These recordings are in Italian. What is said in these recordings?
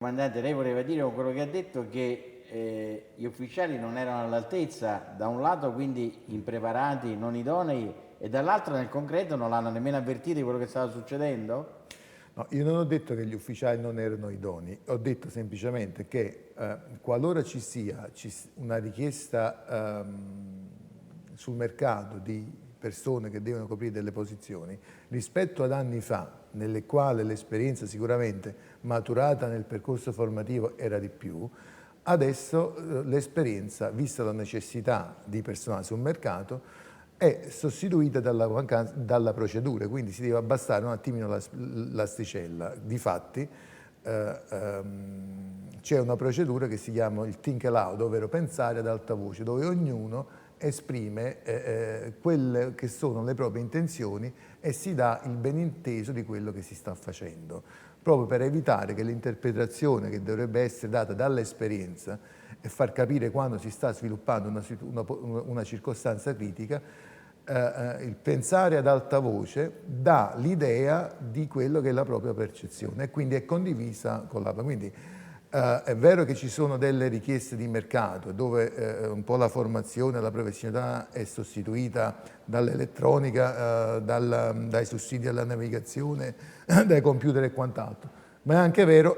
Comandante, lei voleva dire con quello che ha detto che gli ufficiali non erano all'altezza, da un lato quindi impreparati, non idonei, e dall'altro nel concreto non l'hanno nemmeno avvertito di quello che stava succedendo? No, io non ho detto che gli ufficiali non erano idonei, ho detto semplicemente che qualora ci sia una richiesta sul mercato di persone che devono coprire delle posizioni, rispetto ad anni fa, nelle quali l'esperienza sicuramente maturata nel percorso formativo era di più, adesso l'esperienza, vista la necessità di personale sul mercato, è sostituita dalla procedura, quindi si deve abbassare un attimino l'asticella. Difatti c'è una procedura che si chiama il think aloud, ovvero pensare ad alta voce, dove ognuno esprime quelle che sono le proprie intenzioni e si dà il beninteso di quello che si sta facendo, proprio per evitare che l'interpretazione che dovrebbe essere data dall'esperienza e far capire quando si sta sviluppando una circostanza critica, il pensare ad alta voce dà l'idea di quello che è la propria percezione e quindi è condivisa con l'altra. Quindi è vero che ci sono delle richieste di mercato dove un po' la formazione, la professionalità è sostituita dall'elettronica, dai sussidi alla navigazione, dai computer e quant'altro, ma è anche vero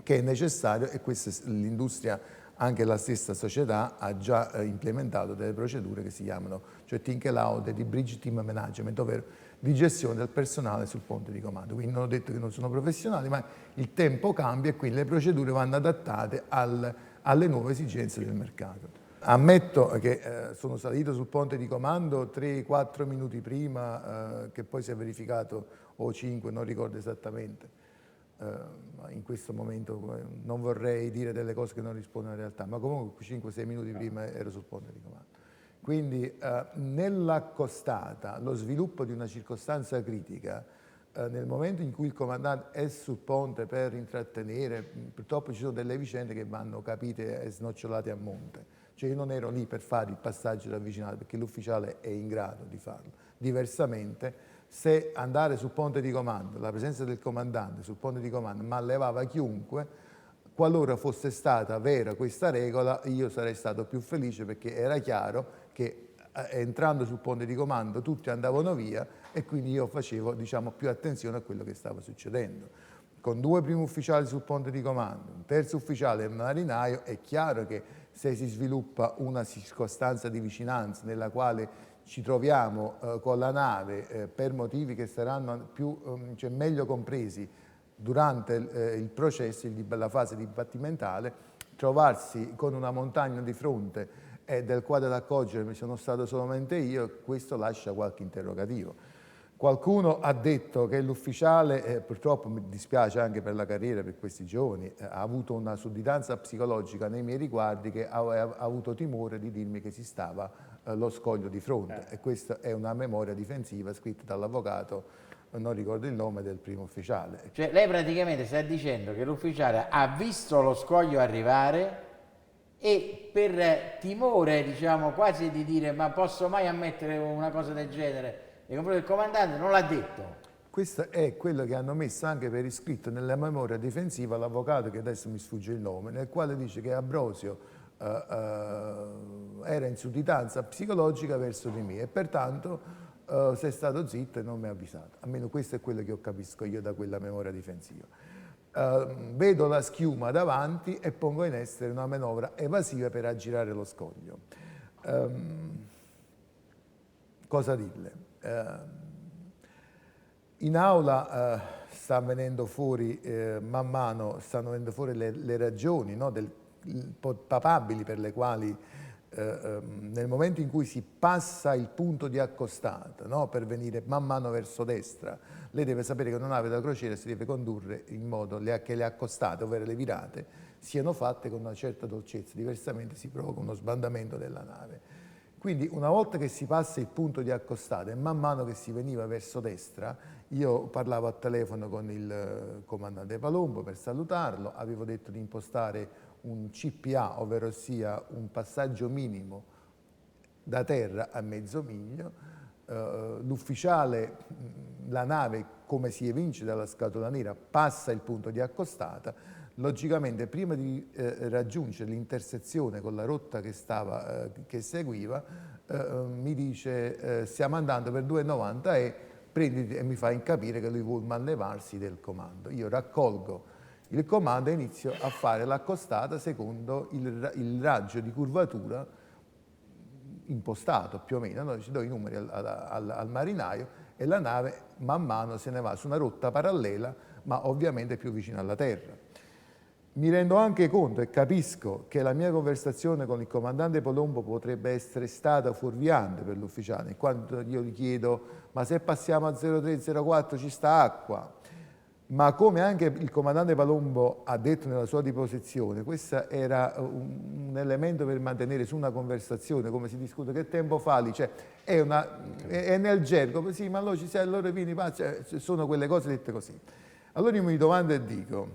che è necessario, e questa l'industria, anche la stessa società, ha già implementato delle procedure che si chiamano, cioè think aloud e di bridge team management, ovvero di gestione del personale sul ponte di comando. Quindi non ho detto che non sono professionali, ma il tempo cambia e quindi le procedure vanno adattate alle nuove esigenze del mercato. Ammetto che sono salito sul ponte di comando 3-4 minuti prima, che poi si è verificato, o 5, non ricordo esattamente. In questo momento non vorrei dire delle cose che non rispondono alla realtà, ma comunque 5-6 minuti prima ero sul ponte di comando. Quindi nell'accostata, lo sviluppo di una circostanza critica, nel momento in cui il comandante è sul ponte per intrattenere, purtroppo ci sono delle vicende che vanno capite e snocciolate a monte. Cioè io non ero lì per fare il passaggio ravvicinato perché l'ufficiale è in grado di farlo. Diversamente, se andare sul ponte di comando, la presenza del comandante sul ponte di comando mallevava chiunque, qualora fosse stata vera questa regola, io sarei stato più felice perché era chiaro che entrando sul ponte di comando tutti andavano via e quindi io facevo, diciamo, più attenzione a quello che stava succedendo. Con 2 primi ufficiali sul ponte di comando, un terzo ufficiale e un marinaio, è chiaro che se si sviluppa una circostanza di vicinanza nella quale ci troviamo con la nave per motivi che saranno cioè meglio compresi durante il processo, la fase dibattimentale, trovarsi con una montagna di fronte e del quale ad accorgermi sono stato solamente io, questo lascia qualche interrogativo. Qualcuno ha detto che l'ufficiale, purtroppo mi dispiace anche per la carriera, per questi giovani, ha avuto una sudditanza psicologica nei miei riguardi, che ha avuto timore di dirmi che si stava lo scoglio di fronte. E questa è una memoria difensiva scritta dall'avvocato, non ricordo il nome, del primo ufficiale. Cioè lei praticamente sta dicendo che l'ufficiale ha visto lo scoglio arrivare e per timore, diciamo, quasi di dire ma posso mai ammettere una cosa del genere nei confronti del comandante, non l'ha detto. Questo è quello che hanno messo anche per iscritto nella memoria difensiva l'avvocato, che adesso mi sfugge il nome, nel quale dice che Ambrosio era in sudditanza psicologica verso di me e pertanto sei stato zitto e non mi ha avvisato. Almeno questo è quello che capisco io da quella memoria difensiva. Vedo la schiuma davanti e pongo in essere una manovra evasiva per aggirare lo scoglio. Cosa dirle? In aula sta venendo fuori, man mano stanno venendo fuori le ragioni, no, papabili per le quali nel momento in cui si passa il punto di accostata, no, per venire man mano verso destra, lei deve sapere che una nave da crociera si deve condurre in modo che le accostate, ovvero le virate, siano fatte con una certa dolcezza, diversamente si provoca uno sbandamento della nave. Quindi una volta che si passa il punto di accostata e man mano che si veniva verso destra, io parlavo a telefono con il comandante Palumbo per salutarlo, avevo detto di impostare un CPA, ovvero sia un passaggio minimo da terra a mezzo miglio. L'ufficiale, la nave, come si evince dalla scatola nera, passa il punto di accostata, logicamente prima di raggiungere l'intersezione con la rotta che seguiva, mi dice stiamo andando per 2,90 e mi fa capire che lui vuole manlevarsi del comando. Io raccolgo il comando e inizio a fare l'accostata secondo il raggio di curvatura impostato più o meno, no? Ci do i numeri al marinaio e la nave man mano se ne va su una rotta parallela, ma ovviamente più vicina alla terra. Mi rendo anche conto e capisco che la mia conversazione con il comandante Palumbo potrebbe essere stata fuorviante per l'ufficiale, quando io gli chiedo ma se passiamo a 0304 ci sta acqua? Ma come anche il comandante Palumbo ha detto nella sua deposizione, questo era un elemento per mantenere su una conversazione, come si discute, che tempo fa lì, cioè è nel gergo, sì, ma allora ci sei, allora vieni, sono quelle cose dette così. Allora io mi domando e dico,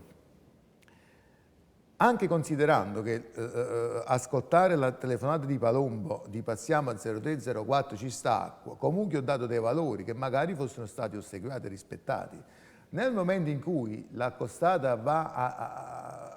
anche considerando che ascoltare la telefonata di Palumbo di passiamo a 0304 ci sta acqua, comunque ho dato dei valori che magari fossero stati ossequiati e rispettati. Nel momento in cui la costata va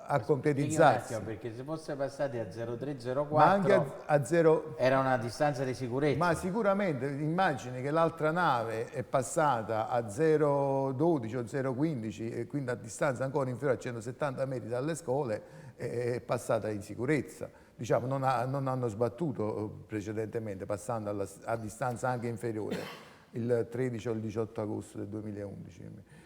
a concretizzarsi, perché se fosse passati a 0304 ma anche a 0, era una distanza di sicurezza. ma sicuramente immagini che l'altra nave è passata a 012 o 015 e quindi a distanza ancora inferiore a 170 metri dalle scole è passata in sicurezza. Diciamo, non hanno sbattuto precedentemente, passando a distanza anche inferiore, il 13 o il 18 agosto del 2011.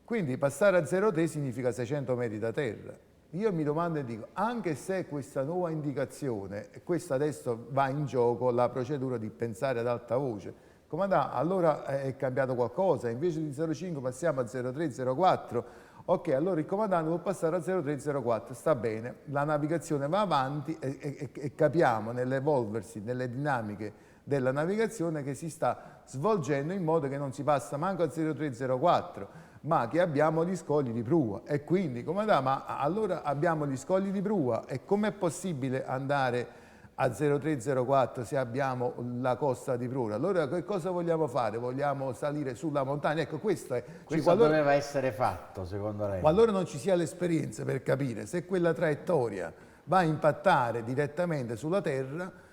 Quindi passare a 0,3 significa 600 metri da terra. Io mi domando e dico, anche se questa nuova indicazione, e questa adesso va in gioco la procedura di pensare ad alta voce, comandante, allora è cambiato qualcosa, invece di 0,5 passiamo a 0,3, 0,4, ok, allora il comandante può passare a 0,3, 0,4, sta bene, la navigazione va avanti e capiamo nell'evolversi, nelle dinamiche della navigazione che si sta svolgendo in modo che non si passa manco a 0,3, 0,4, ma che abbiamo gli scogli di prua e quindi comandante, ma allora abbiamo gli scogli di prua e com'è possibile andare a 0304 se abbiamo la costa di prua? Allora che cosa vogliamo fare? Vogliamo salire sulla montagna? Ecco, questo è... Questo doveva essere fatto, secondo lei? Qualora non ci sia l'esperienza per capire se quella traiettoria va a impattare direttamente sulla terra,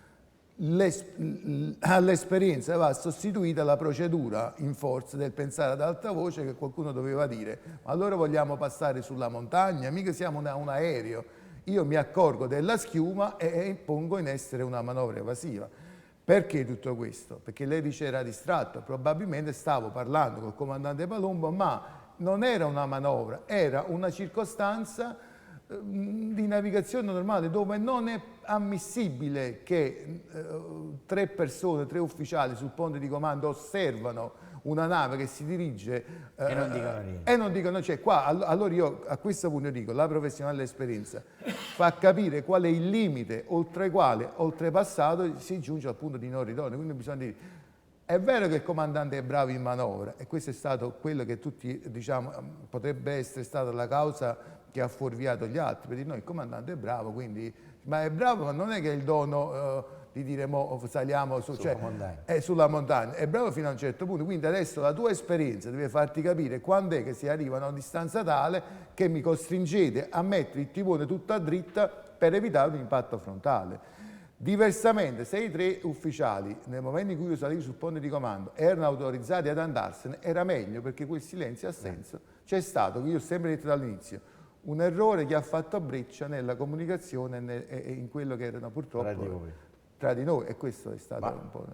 all'esperienza va sostituita la procedura in forza del pensare ad alta voce che qualcuno doveva dire ma allora vogliamo passare sulla montagna, mica siamo un aereo, io mi accorgo della schiuma e pongo in essere una manovra evasiva. Perché tutto questo? Perché lei dice era distratto, probabilmente stavo parlando col comandante Palumbo ma non era una manovra, era una circostanza di navigazione normale dove non è ammissibile che tre persone, tre ufficiali sul ponte di comando osservano una nave che si dirige e non dicono niente. E non dicono, cioè qua, allora io a questo punto dico, la professionale esperienza fa capire qual è il limite oltre il quale, oltrepassato, si giunge al punto di non ritorno, quindi bisogna dire, è vero che il comandante è bravo in manovra e questo è stato quello che tutti diciamo potrebbe essere stata la causa che ha fuorviato gli altri, per dire no, il comandante è bravo, quindi, ma è bravo, ma non è che è il dono di dire mo saliamo sulla montagna, è bravo fino a un certo punto, quindi adesso la tua esperienza deve farti capire quando è che si arriva a una distanza tale che mi costringete a mettere il timone tutta dritta per evitare un impatto frontale. Diversamente, se i tre ufficiali, nel momento in cui io salivo sul ponte di comando, erano autorizzati ad andarsene, era meglio perché quel silenzio assenso c'è stato, che io ho sempre detto dall'inizio, un errore che ha fatto breccia nella comunicazione e in quello che erano purtroppo tra di noi e questo è stato un po'...